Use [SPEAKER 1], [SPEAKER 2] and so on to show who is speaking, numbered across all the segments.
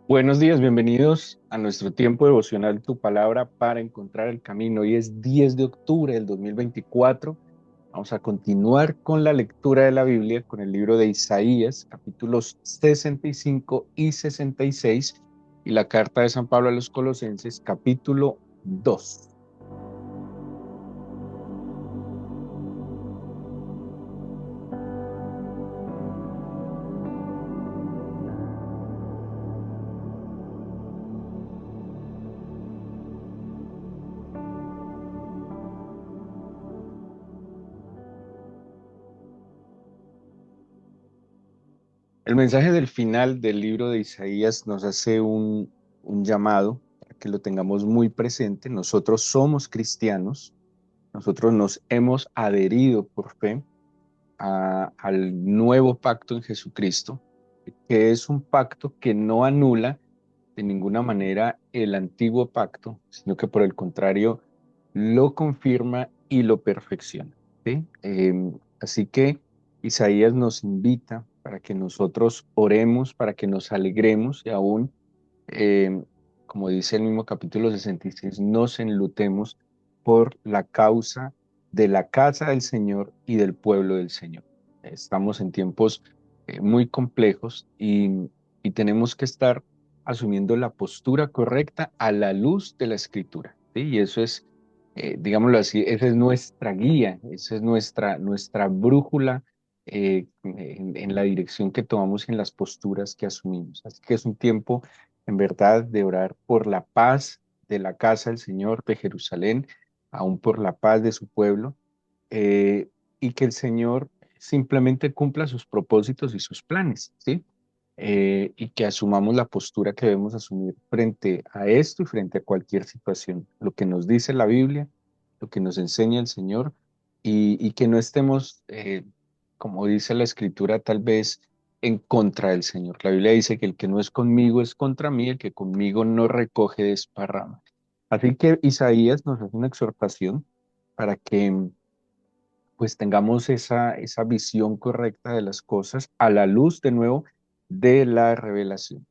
[SPEAKER 1] Buenos días, bienvenidos a nuestro tiempo devocional Tu Palabra para encontrar el camino. Hoy es 10 de octubre del 2024. Vamos a continuar con la lectura de la Biblia con el libro de Isaías, capítulos 65 y 66, y la carta de San Pablo a los Colosenses, capítulo 2. El mensaje del final del libro de Isaías nos hace un llamado para que lo tengamos muy presente. Nosotros somos cristianos. Nosotros nos hemos adherido por fe al nuevo pacto en Jesucristo, que es un pacto que no anula de ninguna manera el antiguo pacto, sino que por el contrario lo confirma y lo perfecciona. ¿Sí? Así que Isaías nos invita para que nosotros oremos, para que nos alegremos y aún, eh, como dice el mismo capítulo 66, nos enlutemos por la causa de la casa del Señor y del pueblo del Señor. Estamos en tiempos muy complejos y tenemos que estar asumiendo la postura correcta a la luz de la Escritura. ¿Sí? Y eso es, digámoslo así, esa es nuestra guía, esa es nuestra brújula en la dirección que tomamos y en las posturas que asumimos. Así que es un tiempo, en verdad, de orar por la paz de la casa del Señor, de Jerusalén, aún por la paz de su pueblo, eh, y que el Señor simplemente cumpla sus propósitos y sus planes, ¿sí? Y que asumamos la postura que debemos asumir frente a esto y frente a cualquier situación, lo que nos dice la Biblia, lo que nos enseña el Señor, y que no estemos, como dice la Escritura, tal vez en contra del Señor. La Biblia dice que el que no es conmigo es contra mí, el que conmigo no recoge desparrama. Así que Isaías nos hace una exhortación para que pues tengamos esa visión correcta de las cosas a la luz de nuevo de la revelación.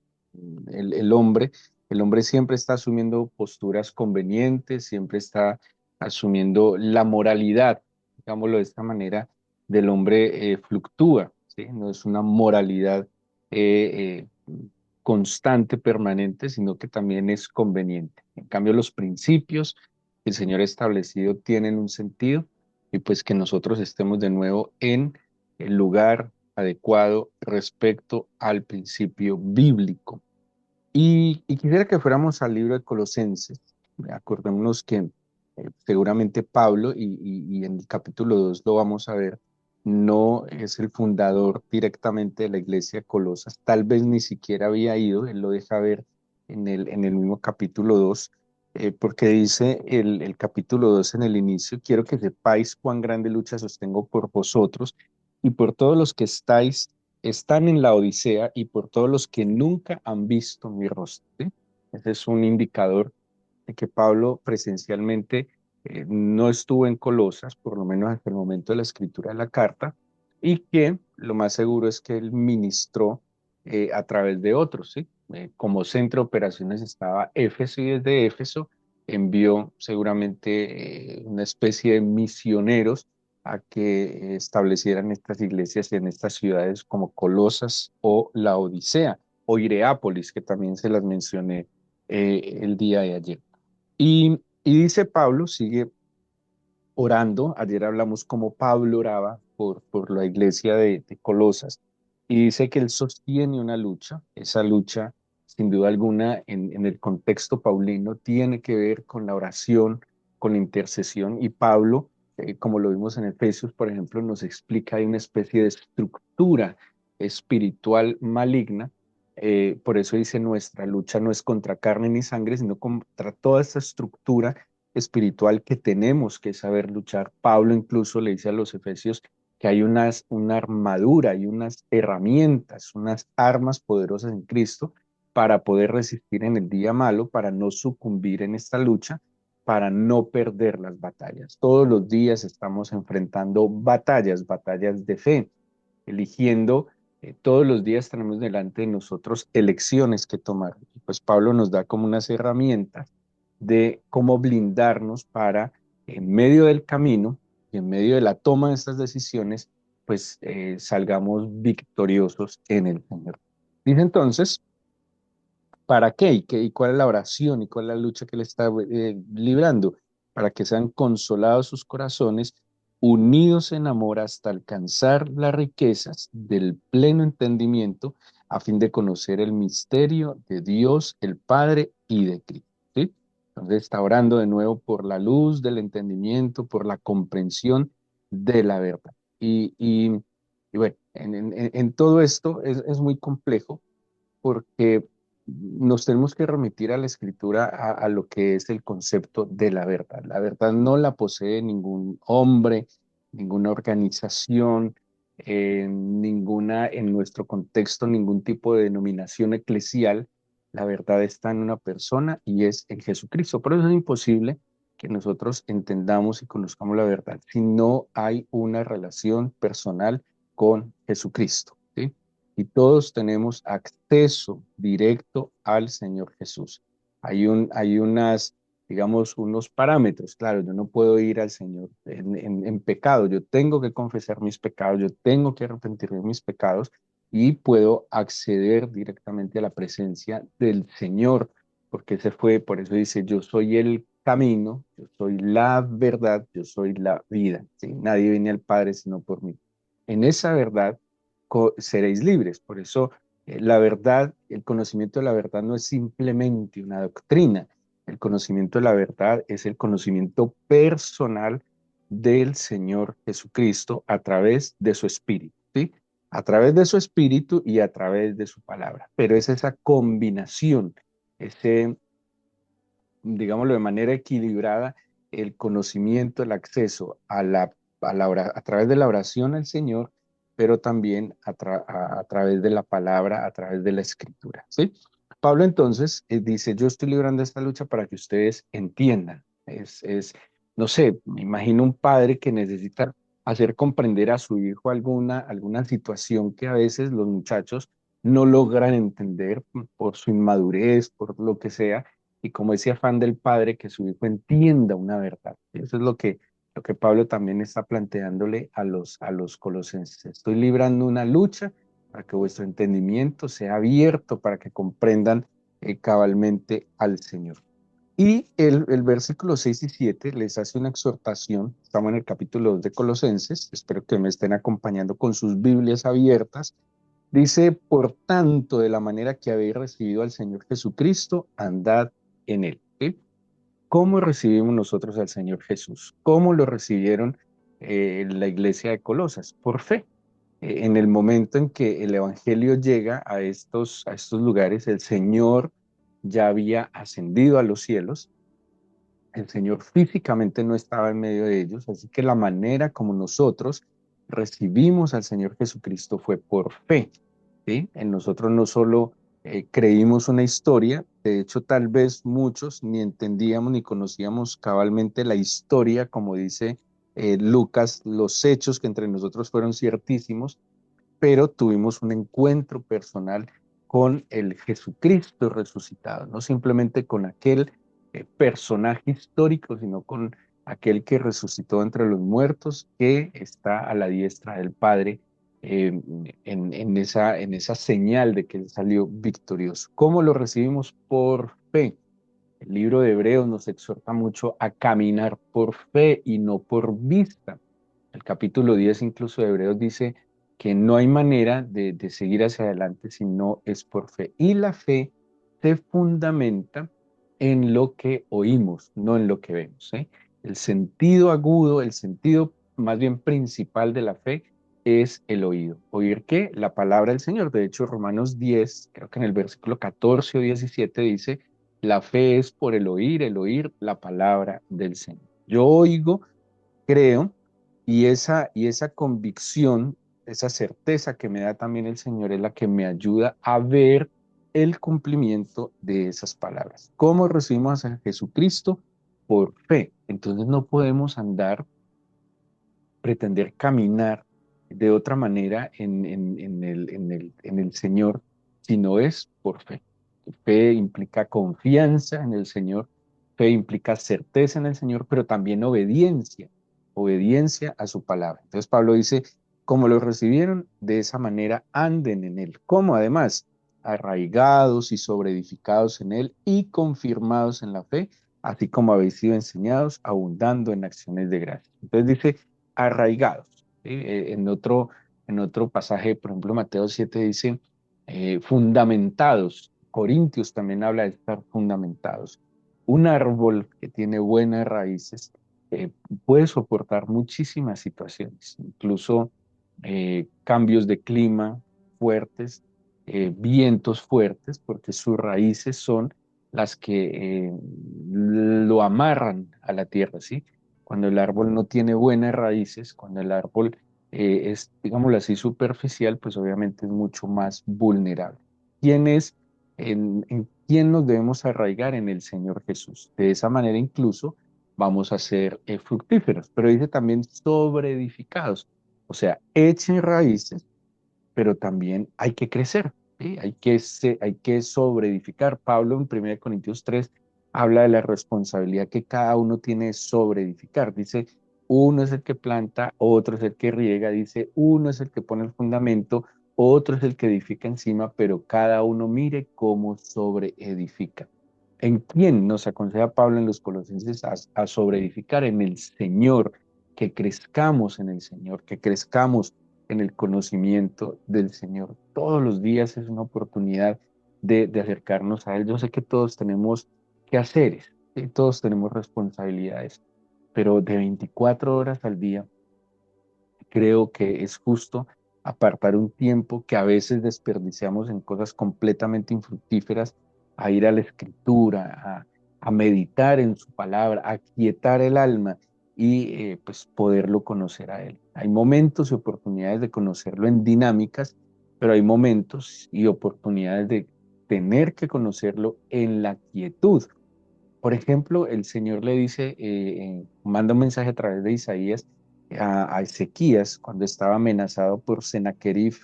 [SPEAKER 1] El hombre, el hombre siempre está asumiendo posturas convenientes, siempre está asumiendo la moralidad, digámoslo de esta manera, del hombre fluctúa, ¿sí? No es una moralidad constante, permanente, sino que también es conveniente. En cambio, los principios que el Señor ha establecido tienen un sentido y pues que nosotros estemos de nuevo en el lugar adecuado respecto al principio bíblico. Y quisiera que fuéramos al libro de Colosenses. Acordémonos que seguramente Pablo, y en el capítulo 2 lo vamos a ver, no es el fundador directamente de la iglesia de Colosas, tal vez ni siquiera había ido, él lo deja ver en el mismo capítulo 2, porque dice el capítulo 2 en el inicio: quiero que sepáis cuán grande lucha sostengo por vosotros y por todos los que están en la Odisea y por todos los que nunca han visto mi rostro. ¿Sí? Ese es un indicador de que Pablo presencialmente no estuvo en Colosas, por lo menos hasta el momento de la escritura de la carta, y que lo más seguro es que él ministró a través de otros. ¿Sí? Como centro de operaciones estaba Éfeso, y desde Éfeso envió seguramente una especie de misioneros a que establecieran estas iglesias en estas ciudades como Colosas o la Odisea o Hierapolis, que también se las mencioné el día de ayer. Y dice Pablo, sigue orando. Ayer hablamos cómo Pablo oraba por la iglesia de Colosas, y dice que él sostiene una lucha. Esa lucha, sin duda alguna, en el contexto paulino, tiene que ver con la oración, con la intercesión, y Pablo, como lo vimos en Efesios, por ejemplo, nos explica hay una especie de estructura espiritual maligna. Por eso dice: nuestra lucha no es contra carne ni sangre, sino contra toda esta estructura espiritual que tenemos que saber luchar. Pablo incluso le dice a los efesios que hay una armadura y unas herramientas, unas armas poderosas en Cristo para poder resistir en el día malo, para no sucumbir en esta lucha, para no perder las batallas. Todos los días estamos enfrentando batallas, batallas de fe, eligiendo Todos los días tenemos delante de nosotros elecciones que tomar. Y pues Pablo nos da como unas herramientas de cómo blindarnos para, en medio del camino y en medio de la toma de estas decisiones, pues salgamos victoriosos en el Señor. Dice entonces, ¿para qué? ¿Y cuál es la oración? ¿Y cuál es la lucha que le está librando? Para que sean consolados sus corazones, unidos en amor hasta alcanzar las riquezas del pleno entendimiento, a fin de conocer el misterio de Dios, el Padre y de Cristo. ¿Sí? Entonces está orando de nuevo por la luz del entendimiento, por la comprensión de la verdad. Y bueno, en todo esto es muy complejo porque nos tenemos que remitir a la escritura, a lo que es el concepto de la verdad. La verdad no la posee ningún hombre, ninguna organización, ninguna, en nuestro contexto, ningún tipo de denominación eclesial. La verdad está en una persona y es en Jesucristo. Por eso es imposible que nosotros entendamos y conozcamos la verdad si no hay una relación personal con Jesucristo. ¿Sí? Y todos tenemos acceso directo al Señor Jesús. Hay unas, digamos, unos parámetros. Claro, yo no puedo ir al Señor en pecado. Yo tengo que confesar mis pecados, yo tengo que arrepentirme de mis pecados y puedo acceder directamente a la presencia del Señor, porque ese fue, por eso dice, yo soy el camino, yo soy la verdad, yo soy la vida. ¿Sí? Nadie viene al Padre sino por mí. En esa verdad seréis libres. Por eso la verdad, el conocimiento de la verdad no es simplemente una doctrina. El conocimiento de la verdad es el conocimiento personal del Señor Jesucristo a través de su Espíritu, ¿sí? A través de su Espíritu y a través de su palabra. Pero es esa combinación, ese, digámoslo de manera equilibrada, el conocimiento, el acceso a través de la oración al Señor, pero también a través de la palabra, a través de la escritura. ¿Sí? Pablo entonces dice, yo estoy librando esta lucha para que ustedes entiendan. No sé, me imagino un padre que necesita hacer comprender a su hijo alguna situación que a veces los muchachos no logran entender por su inmadurez, por lo que sea, y como ese afán del padre que su hijo entienda una verdad. Eso es lo que Pablo también está planteándole a los colosenses. Estoy librando una lucha para que vuestro entendimiento sea abierto, para que comprendan cabalmente al Señor. Y el versículo 6 y 7 les hace una exhortación. Estamos en el capítulo 2 de Colosenses. Espero que me estén acompañando con sus Biblias abiertas. Dice, por tanto, de la manera que habéis recibido al Señor Jesucristo, andad en él. ¿Sí? ¿Cómo recibimos nosotros al Señor Jesús? ¿Cómo lo recibieron la iglesia de Colosas? Por fe. En el momento en que el Evangelio llega a estos lugares, el Señor ya había ascendido a los cielos, el Señor físicamente no estaba en medio de ellos, así que la manera como nosotros recibimos al Señor Jesucristo fue por fe. ¿Sí? En nosotros no solo creímos una historia, de hecho tal vez muchos ni entendíamos ni conocíamos cabalmente la historia, como dice Lucas, los hechos que entre nosotros fueron ciertísimos, pero tuvimos un encuentro personal con el Jesucristo resucitado, no simplemente con aquel personaje histórico, sino con aquel que resucitó entre los muertos, que está a la diestra del Padre, en esa señal de que él salió victorioso. ¿Cómo lo recibimos? Por fe. El libro de Hebreos nos exhorta mucho a caminar por fe y no por vista. El capítulo 10 incluso de Hebreos dice que no hay manera de seguir hacia adelante si no es por fe. Y la fe se fundamenta en lo que oímos, no en lo que vemos. ¿Eh? El sentido agudo, el sentido más bien principal de la fe es el oído. ¿Oír qué? La palabra del Señor. De hecho, Romanos 10, creo que en el versículo 14 o 17 dice, la fe es por el oír la palabra del Señor. Yo oigo, creo, y esa convicción, esa certeza que me da también el Señor es la que me ayuda a ver el cumplimiento de esas palabras. ¿Cómo recibimos a Jesucristo? Por fe. Entonces no podemos andar, pretender caminar de otra manera en el Señor, si no es por fe. Fe implica confianza en el Señor, fe implica certeza en el Señor, pero también obediencia, obediencia a su palabra. Entonces Pablo dice, como lo recibieron, de esa manera anden en él. Como además, arraigados y sobreedificados en él y confirmados en la fe, así como habéis sido enseñados, abundando en acciones de gracia. Entonces dice, arraigados. ¿Sí? En otro pasaje, por ejemplo, Mateo 7 dice, fundamentados. Corintios también habla de estar fundamentados. Un árbol que tiene buenas raíces eh, puede soportar muchísimas situaciones, incluso cambios de clima fuertes, vientos fuertes, porque sus raíces son las que lo amarran a la tierra, ¿sí? Cuando el árbol no tiene buenas raíces, cuando el árbol es, digámoslo así, superficial, pues obviamente es mucho más vulnerable. ¿Quién es, en quién nos debemos arraigar? En el Señor Jesús. De esa manera incluso vamos a ser fructíferos, pero dice también sobreedificados. O sea, echen raíces, pero también hay que crecer, ¿sí? Hay que sobreedificar. Pablo en 1 Corintios 3 habla de la responsabilidad que cada uno tiene de sobreedificar. Dice, uno es el que planta, otro es el que riega, dice, uno es el que pone el fundamento, otro es el que edifica encima, pero cada uno mire cómo sobreedifica. ¿En quién nos aconseja Pablo en los Colosenses a sobreedificar? En el Señor, que crezcamos en el Señor, que crezcamos en el conocimiento del Señor. Todos los días es una oportunidad de acercarnos a Él. Yo sé que todos tenemos quehaceres, ¿sí? Todos tenemos responsabilidades, pero de 24 horas al día creo que es justo apartar un tiempo que a veces desperdiciamos en cosas completamente infructíferas, a ir a la escritura, a meditar en su palabra, a quietar el alma y pues poderlo conocer a él. Hay momentos y oportunidades de conocerlo en dinámicas, pero hay momentos y oportunidades de tener que conocerlo en la quietud. Por ejemplo, el Señor le dice, manda un mensaje a través de Isaías a Ezequías cuando estaba amenazado por Sennacherib,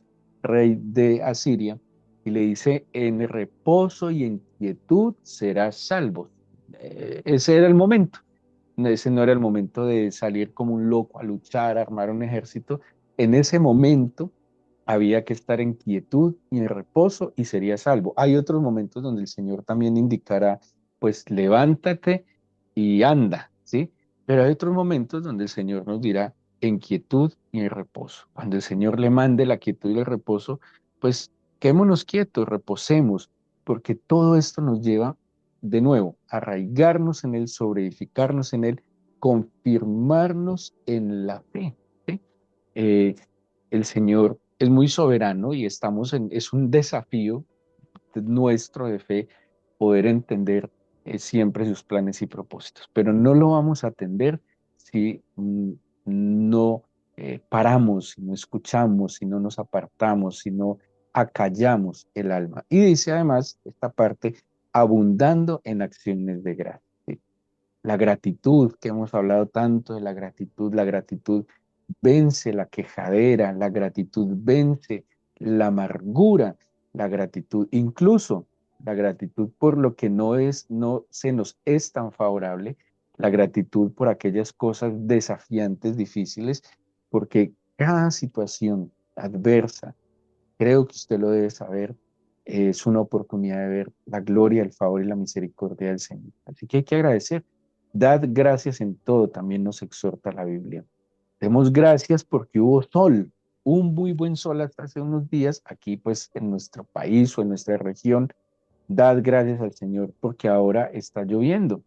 [SPEAKER 1] rey de Asiria, y le dice, en reposo y en quietud serás salvo. Ese era el momento. Ese no era el momento de salir como un loco a luchar, a armar un ejército. En ese momento había que estar en quietud y en reposo y sería salvo. Hay otros momentos donde el Señor también indicará, pues levántate y anda, ¿sí? Pero hay otros momentos donde el Señor nos dirá en quietud y en reposo. Cuando el Señor le mande la quietud y el reposo, pues quedémonos quietos, reposemos, porque todo esto nos lleva de nuevo a arraigarnos en Él, sobreedificarnos en Él, confirmarnos en la fe, ¿sí? Eh, el Señor es muy soberano y es un desafío nuestro de fe poder entender siempre sus planes y propósitos, pero no lo vamos a atender si no paramos, si no escuchamos, si no nos apartamos, si no acallamos el alma. Y dice además esta parte, abundando en acciones de gracia. ¿Sí? La gratitud, que hemos hablado tanto de la gratitud vence la quejadera, la gratitud vence la amargura, la gratitud, incluso la gratitud por lo que no se nos es tan favorable, la gratitud por aquellas cosas desafiantes, difíciles, porque cada situación adversa, creo que usted lo debe saber, es una oportunidad de ver la gloria, el favor y la misericordia del Señor. Así que hay que agradecer. Dad gracias en todo, también nos exhorta la Biblia. Demos gracias porque hubo sol, un muy buen sol hasta hace unos días, aquí pues en nuestro país o en nuestra región. Dad gracias al Señor porque ahora está lloviendo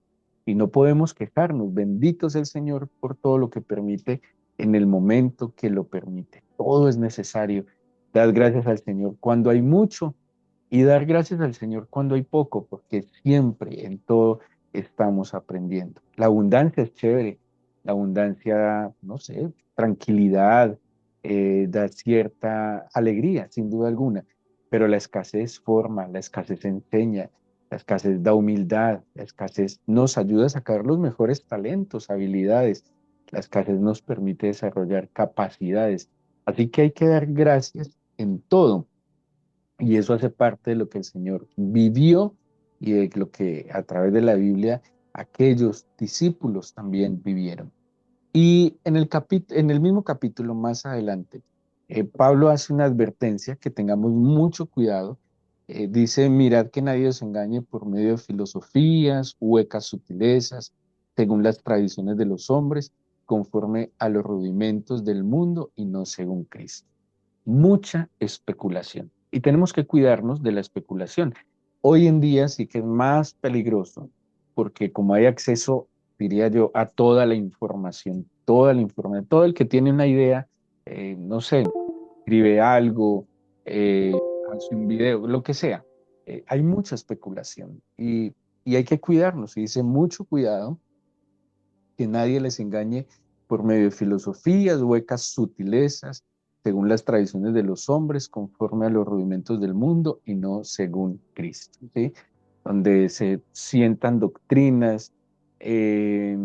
[SPEAKER 1] y no podemos quejarnos. Bendito es el Señor por todo lo que permite en el momento que lo permite. Todo es necesario. Dad gracias al Señor cuando hay mucho y dar gracias al Señor cuando hay poco, porque siempre en todo estamos aprendiendo. La abundancia es chévere, la abundancia, no sé, tranquilidad, da cierta alegría, sin duda alguna, pero la escasez forma, la escasez enseña, la escasez da humildad, la escasez nos ayuda a sacar los mejores talentos, habilidades, la escasez nos permite desarrollar capacidades Así que hay que dar gracias en todo. Y eso hace parte de lo que el Señor vivió y de lo que a través de la Biblia aquellos discípulos también vivieron. Y en el mismo capítulo más adelante, Pablo hace una advertencia que tengamos mucho cuidado. Dice, mirad que nadie os engañe por medio de filosofías, huecas sutilezas, según las tradiciones de los hombres, conforme a los rudimentos del mundo y no según Cristo. Mucha especulación. Y tenemos que cuidarnos de la especulación. Hoy en día sí que es más peligroso porque como hay acceso, diría yo, a toda la información, todo el que tiene una idea, no sé, escribe algo, hace un video, lo que sea, hay mucha especulación y hay que cuidarnos. Y dice mucho cuidado que nadie les engañe por medio de filosofías, huecas sutilezas, según las tradiciones de los hombres, conforme a los rudimentos del mundo y no según Cristo, ¿sí? Donde se sientan doctrinas, eh,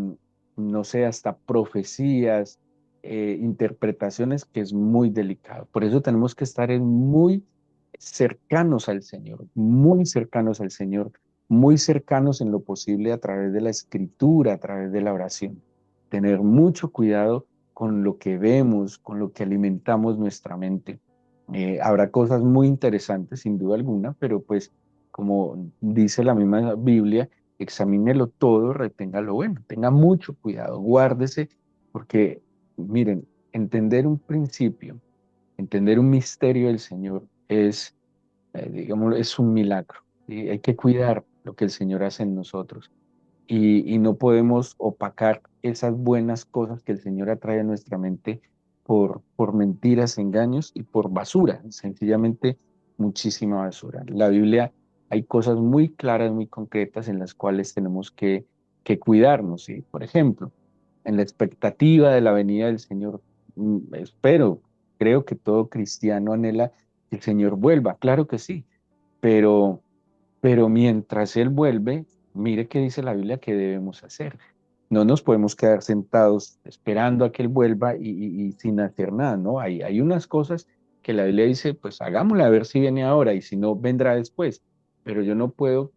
[SPEAKER 1] no sé, hasta profecías, interpretaciones, que es muy delicado. Por eso tenemos que estar muy cercanos al Señor, muy cercanos al Señor, muy cercanos en lo posible a través de la escritura, a través de la oración. Tener mucho cuidado con lo que vemos, con lo que alimentamos nuestra mente. Habrá cosas muy interesantes, sin duda alguna, pero pues como dice la misma Biblia, examínelo todo, retenga lo bueno, tenga mucho cuidado, guárdese, porque miren, entender un principio, entender un misterio del Señor es, digamos, es un milagro. ¿Sí? Hay que cuidar lo que el Señor hace en nosotros y no podemos opacar esas buenas cosas que el Señor atrae a nuestra mente por mentiras, engaños y por basura, sencillamente muchísima basura. La Biblia hay cosas muy claras, muy concretas en las cuales tenemos que cuidarnos. ¿Sí? Por ejemplo, en la expectativa de la venida del Señor, espero, creo que todo cristiano anhela que el Señor vuelva, claro que sí, pero mientras Él vuelve, mire qué dice la Biblia que debemos hacer. No nos podemos quedar sentados esperando a que Él vuelva y sin hacer nada, ¿no? Hay unas cosas que la Biblia dice, pues hagámosla a ver si viene ahora y si no, vendrá después. Pero yo no puedo,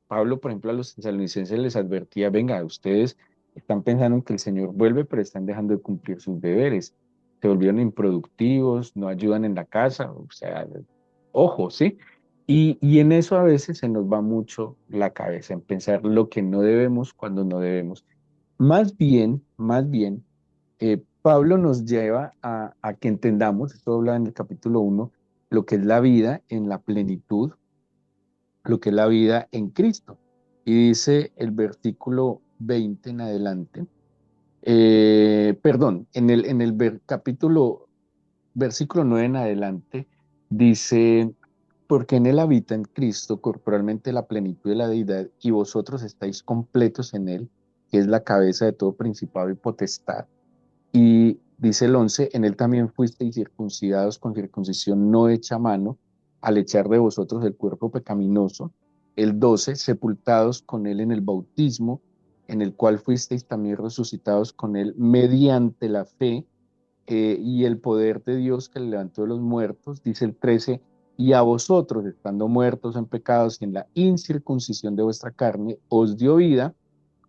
[SPEAKER 1] Pablo, por ejemplo, a los tesalonicenses les advertía, venga, ustedes están pensando en que el Señor vuelve, pero están dejando de cumplir sus deberes. Se volvieron improductivos, no ayudan en la casa, o sea, ojo, ¿sí? Y en eso a veces se nos va mucho la cabeza, en pensar lo que no debemos cuando no debemos. Más bien, Pablo nos lleva a que entendamos, esto habla en el capítulo 1, lo que es la vida en la plenitud, lo que es la vida en Cristo. Y dice el versículo 20 en adelante, perdón, en el capítulo, versículo 9 en adelante, dice, porque en él habita en Cristo corporalmente la plenitud de la deidad y vosotros estáis completos en él, que es la cabeza de todo principado y potestad. Y dice el 11, en él también fuisteis circuncidados con circuncisión no hecha a mano, al echar de vosotros el cuerpo pecaminoso. El 12, sepultados con él en el bautismo, en el cual fuisteis también resucitados con él mediante la fe y el poder de Dios que le levantó de los muertos. Dice el 13, y a vosotros, estando muertos en pecados y en la incircuncisión de vuestra carne, os dio vida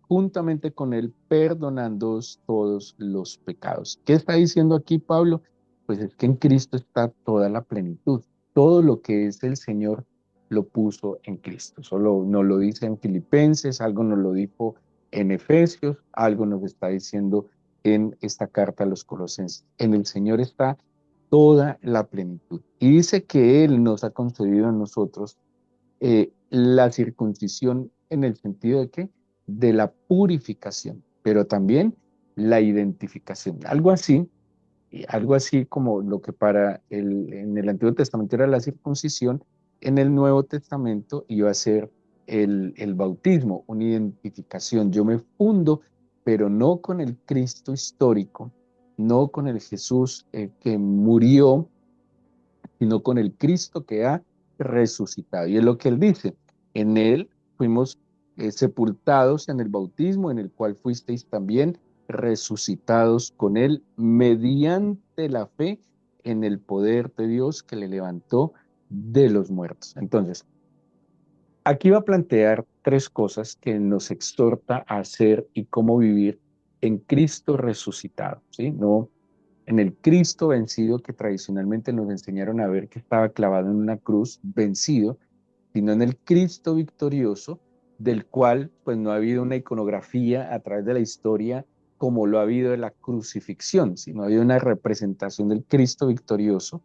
[SPEAKER 1] juntamente con él, perdonándoos todos los pecados. ¿Qué está diciendo aquí Pablo? Pues es que en Cristo está toda la plenitud. Todo lo que es el Señor lo puso en Cristo. Solo nos lo dice en Filipenses, algo nos lo dijo en Efesios, algo nos está diciendo en esta carta a los Colosenses. En el Señor está toda la plenitud. Y dice que Él nos ha concedido a nosotros la circuncisión en el sentido de que de la purificación, pero también la identificación. Algo así como lo que en el Antiguo Testamento era la circuncisión, en el Nuevo Testamento iba a ser el bautismo, una identificación. Yo me fundo, pero no con el Cristo histórico, no con el Jesús que murió, sino con el Cristo que ha resucitado. Y es lo que él dice, en él fuimos sepultados en el bautismo, en el cual fuisteis también resucitados con Él mediante la fe en el poder de Dios que le levantó de los muertos. Entonces, aquí va a plantear tres cosas que nos exhorta a hacer y cómo vivir en Cristo resucitado, ¿sí? No en el Cristo vencido que tradicionalmente nos enseñaron a ver que estaba clavado en una cruz, vencido, sino en el Cristo victorioso, del cual pues no ha habido una iconografía a través de la historia como lo ha habido de la crucifixión, sino ha habido una representación del Cristo victorioso,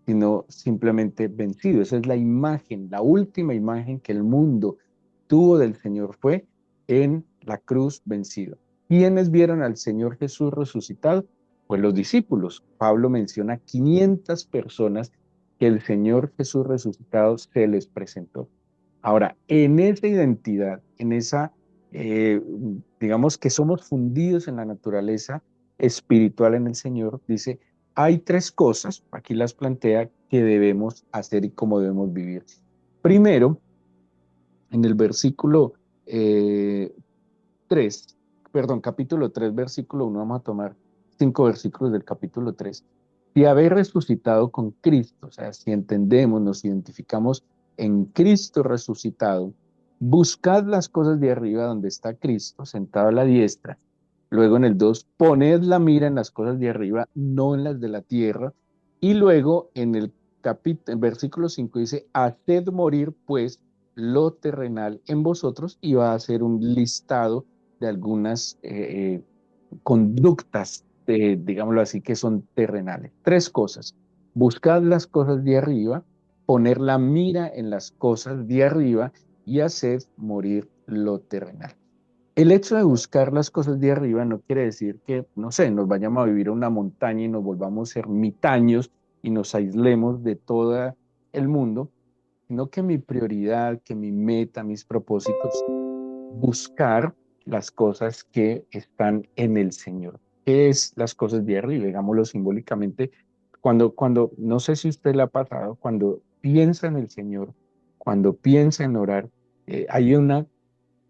[SPEAKER 1] sino simplemente vencido. Esa es la imagen, la última imagen que el mundo tuvo del Señor fue en la cruz vencido. ¿Quiénes vieron al Señor Jesús resucitado? Pues los discípulos. Pablo menciona 500 personas que el Señor Jesús resucitado se les presentó. Ahora, en esa identidad, en esa, eh, digamos que somos fundidos en la naturaleza espiritual en el Señor, dice, hay tres cosas, aquí las plantea, que debemos hacer y cómo debemos vivir. Primero, en el versículo eh, 3, perdón, capítulo 3, versículo 1, vamos a tomar 5 versículos del capítulo 3. Si habéis resucitado con Cristo, o sea, si entendemos, nos identificamos en Cristo resucitado, buscad las cosas de arriba donde está Cristo, sentado a la diestra. Luego en el 2, poned la mira en las cosas de arriba, no en las de la tierra. Y luego en el versículo 5 dice, haced morir pues lo terrenal en vosotros, y va a hacer un listado de algunas conductas, digámoslo así, que son terrenales. Tres cosas. Buscad las cosas de arriba, poner la mira en las cosas de arriba y hacer morir lo terrenal. El hecho de buscar las cosas de arriba no quiere decir que, no sé, nos vayamos a vivir a una montaña y nos volvamos ermitaños y nos aislemos de todo el mundo, sino que mi prioridad, que mi meta, mis propósitos, buscar las cosas que están en el Señor. ¿Qué es las cosas de arriba? Digámoslo simbólicamente, no sé si usted le ha pasado, cuando piensa en el Señor, cuando piensa en orar, hay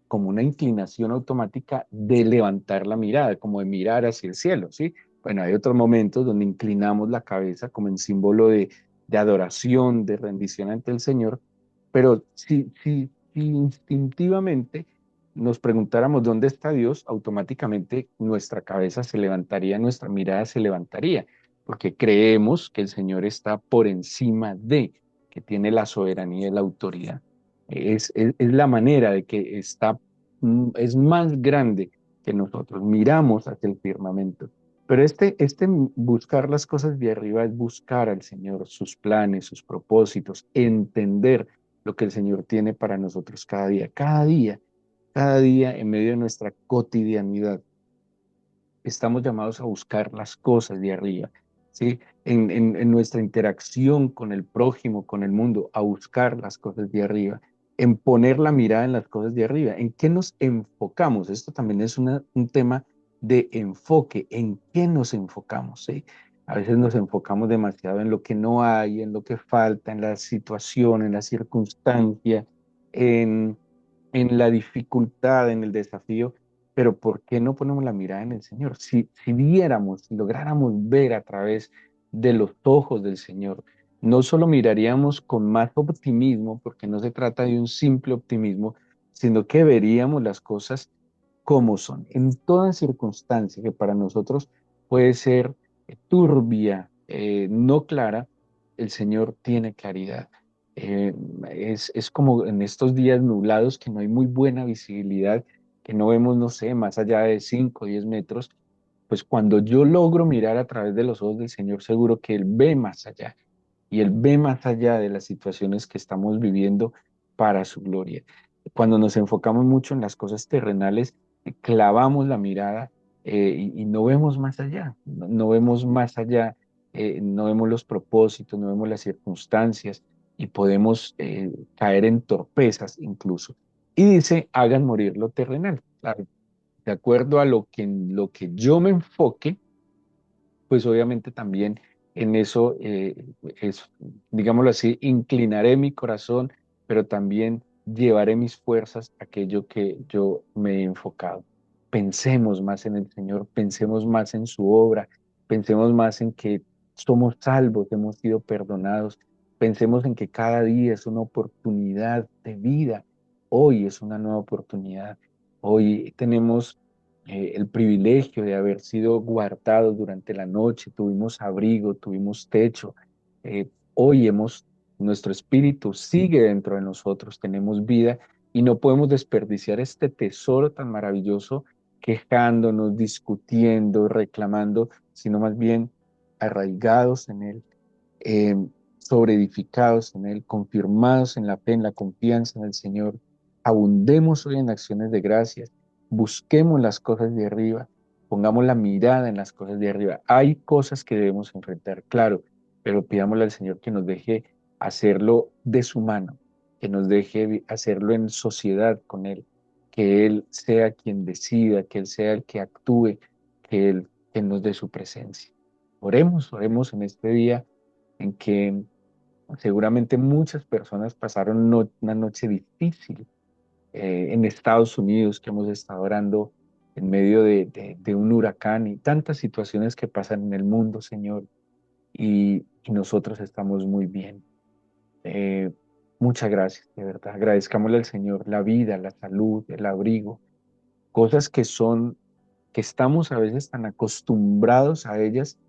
[SPEAKER 1] como una inclinación automática de levantar la mirada, como de mirar hacia el cielo, ¿sí? Bueno, hay otros momentos donde inclinamos la cabeza como en símbolo de adoración, de rendición ante el Señor, pero si instintivamente nos preguntáramos dónde está Dios, automáticamente nuestra cabeza se levantaría, nuestra mirada se levantaría, porque creemos que el Señor está por encima de, que tiene la soberanía y la autoridad. Es la manera de que está, es más grande que nosotros. Miramos hacia el firmamento. Pero este buscar las cosas de arriba es buscar al Señor, sus planes, sus propósitos, entender lo que el Señor tiene para nosotros cada día, cada día en medio de nuestra cotidianidad. Estamos llamados a buscar las cosas de arriba, ¿sí? En nuestra interacción con el prójimo, con el mundo, a buscar las cosas de arriba, en poner la mirada en las cosas de arriba. ¿En qué nos enfocamos? Esto también es un tema de enfoque. ¿En qué nos enfocamos? ¿Sí? A veces nos enfocamos demasiado en lo que no hay, en lo que falta, en la situación, en la circunstancia, en, en la dificultad, en el desafío, pero ¿por qué no ponemos la mirada en el Señor? Si viéramos, si lográramos ver a través de los ojos del Señor, no solo miraríamos con más optimismo, porque no se trata de un simple optimismo, sino que veríamos las cosas como son, en toda circunstancia que para nosotros puede ser turbia, no clara, el Señor tiene claridad. Eh, es como en estos días nublados que no hay muy buena visibilidad, que no vemos, no sé, más allá de 5 o 10 metros, pues cuando yo logro mirar a través de los ojos del Señor, seguro que Él ve más allá y Él ve más allá de las situaciones que estamos viviendo para su gloria. Cuando nos enfocamos mucho en las cosas terrenales, clavamos la mirada y no vemos más allá, no vemos más allá, no vemos los propósitos, no vemos las circunstancias y podemos caer en torpezas incluso. Y dice, hagan morir lo terrenal. Claro, de acuerdo a lo que yo me enfoque, pues obviamente también en eso, digámoslo así, inclinaré mi corazón, pero también llevaré mis fuerzas a aquello que yo me he enfocado. pensemos más en el Señor, pensemos más en su obra, pensemos más en que somos salvos, hemos sido perdonados, pensemos en que cada día es una oportunidad de vida, hoy es una nueva oportunidad, hoy tenemos el privilegio de haber sido guardados durante la noche, tuvimos abrigo, tuvimos techo, hoy nuestro espíritu sigue dentro de nosotros, tenemos vida y no podemos desperdiciar este tesoro tan maravilloso quejándonos, discutiendo, reclamando, sino más bien arraigados en Él, eh, sobreedificados en Él, confirmados en la fe, en la confianza en el Señor. Abundemos hoy en acciones de gracias, busquemos las cosas de arriba, pongamos la mirada en las cosas de arriba. Hay cosas que debemos enfrentar, claro, pero pidámosle al Señor que nos deje hacerlo de su mano, que nos deje hacerlo en sociedad con Él, que Él sea quien decida, que Él sea el que actúe, que Él que nos dé su presencia. Oremos en este día en que seguramente muchas personas pasaron una noche difícil en Estados Unidos, que hemos estado orando en medio de un huracán y tantas situaciones que pasan en el mundo, Señor, y nosotros estamos muy bien. Eh, Muchas gracias, de verdad. Agradezcámosle al Señor la vida, la salud, el abrigo, cosas que estamos a veces tan acostumbrados a ellas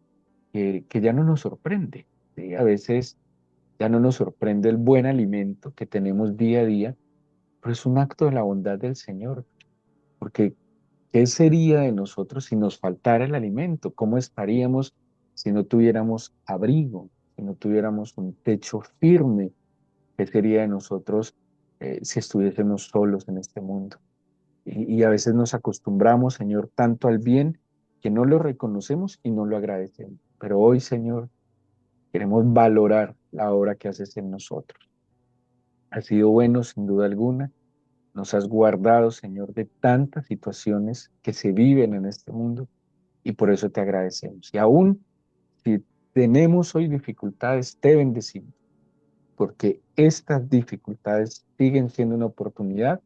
[SPEAKER 1] que ya no nos sorprende. ¿Sí? A veces ya no nos sorprende el buen alimento que tenemos día a día, pero es un acto de la bondad del Señor, porque ¿qué sería de nosotros si nos faltara el alimento? ¿Cómo estaríamos si no tuviéramos abrigo, si no tuviéramos un techo firme? ¿Qué sería de nosotros si estuviésemos solos en este mundo? Y a veces nos acostumbramos, Señor, tanto al bien que no lo reconocemos y no lo agradecemos. Pero hoy, Señor, queremos valorar la obra que haces en nosotros. Has sido bueno, sin duda alguna. Nos has guardado, Señor, de tantas situaciones que se viven en este mundo y por eso te agradecemos. Y aún si tenemos hoy dificultades, te bendecimos, porque estas dificultades siguen siendo una oportunidad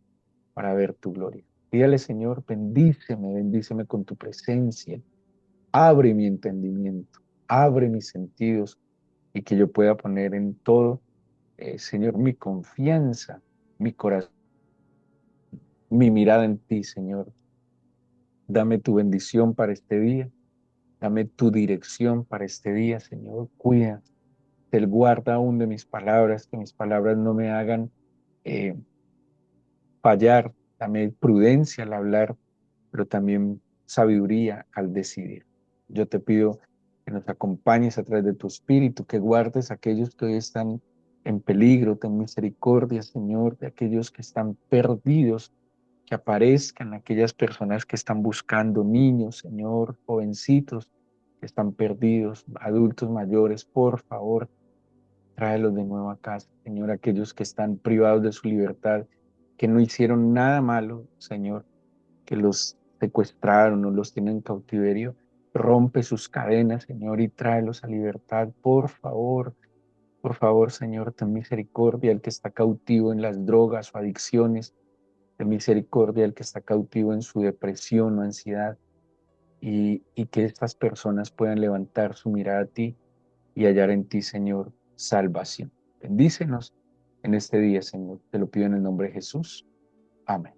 [SPEAKER 1] para ver tu gloria. Dígale, Señor, bendíceme, bendíceme con tu presencia. Abre mi entendimiento, abre mis sentidos y que yo pueda poner en todo, Señor, mi confianza, mi corazón, mi mirada en ti, Señor. Dame tu bendición para este día, dame tu dirección para este día, Señor. Cuida, el guarda aún de mis palabras, que mis palabras no me hagan eh, fallar. Dame prudencia al hablar, pero también sabiduría al decidir. Yo te pido que nos acompañes a través de tu espíritu, que guardes a aquellos que hoy están en peligro, ten misericordia, Señor, de aquellos que están perdidos, que aparezcan aquellas personas que están buscando, niños, Señor, jovencitos que están perdidos, adultos mayores, por favor, tráelos de nuevo a casa, Señor, aquellos que están privados de su libertad, que no hicieron nada malo, Señor, que los secuestraron o los tienen en cautiverio, rompe sus cadenas, Señor, y tráelos a libertad, por favor, Señor, ten misericordia, el que está cautivo en las drogas o adicciones, ten misericordia, el que está cautivo en su depresión o ansiedad, y que estas personas puedan levantar su mirada a ti y hallar en ti, Señor, salvación. Bendícenos en este día, Señor, te lo pido en el nombre de Jesús. Amén.